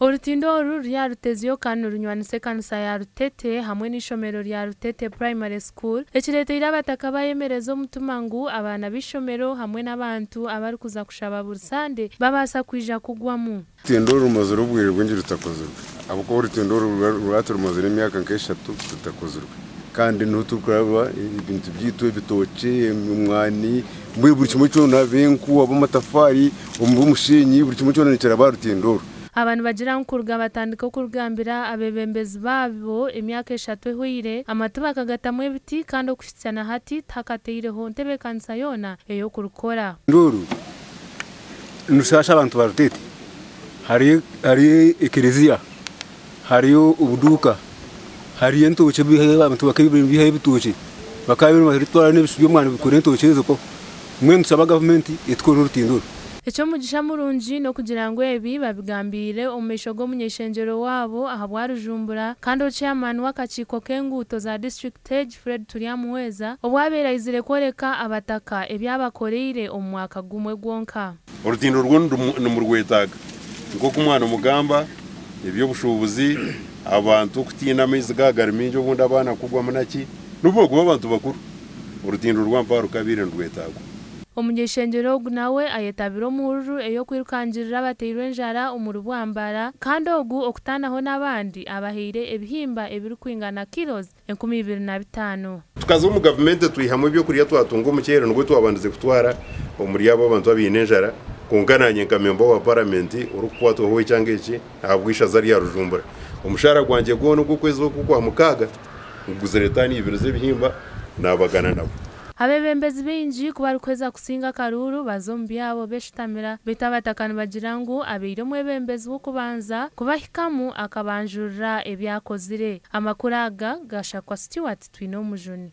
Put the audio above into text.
Orutiindo oru rya Ruteziyo kandi runywanise kanisa ya Ruteete hamwe n'ishomero rya Ruteete Primary School ekireteire abataka bayemereza omutuma ngu abana b'ishomero hamwe n'abantu abari kuza kushaba bursande babasa kwija kugwamu. Orutiindo rumaze rubwire rwingi rutakozerwa abuko Orutiindo rwatu rumaze n'imyaka nk'eshatu rutakozerwa kandi ntutukuraba ibintu byitwe bitoke umwani buri kimwe cyona benku abamatafari umumushinyi buri kimwe cyona nikera ba Orutiindo. Abantu bagira nkurga batandika kurugambira abebembezi babo emyaka 3 ehwire amatuba kagatamwe biti kandi okushitsana hati takateireho ntebe kanisa Yoona eyo kurukora. Nduru nushasha abantu ba Ruteete hari ekereziya hariyo ubuduka hari entoke bihe abantu bakabiri bihe bituke bakabiri maritwara n'ibisubiye mwana bikore entoke zo ko mwe nsaba government itworo Orutiindo. Echo mugisha murungi no kugira ngo ebi babigambire omesho go munyeshengero wabo ahabwa Rujumbura kandi chairman wakachiko kenguto za district Age Fred Turiamuweza obwabera izire koreka abataka ebyabakoreire omwaka gumwe gwonka. Orutiindo rwondo mu rwetaga ngo kumwana mugamba ebyo bushobozi abantu kutina amezi gagariminjo ubundi abana kugwa munaki nubogo abantu bakuru Orutiindo rwampa rukabire rwetaga. Omunyeshengero nawe ayetabiro muru eyo kwirukangirira abateirwe njara umurubwambara kandi ogu okutanaho nabandi abahire ebihimba ebiri kwingana kilos 25. Tukaza mu government tuyihamwe byo kuriya twatunga umukere ngo twabandize kutwara omuri abo abantu babinenjara kungananye nkamembo wa parliament urukwato howe cyangwa iki abwisha zari ya Rujumbura umushara gwanje gwo no kwezi kwa mukaga nguzeretani ibiro z'ebihimba nabagana nabo. Abebembezi binji kuba rukweza kusinga karuru bazombi abo beshitamira bitabatakana bagira ngo abeire mwebembezi wo kubanza kubahikamu akabanjurira ebyakozire amakuraga gashakwa Stewart Twino Mujuni.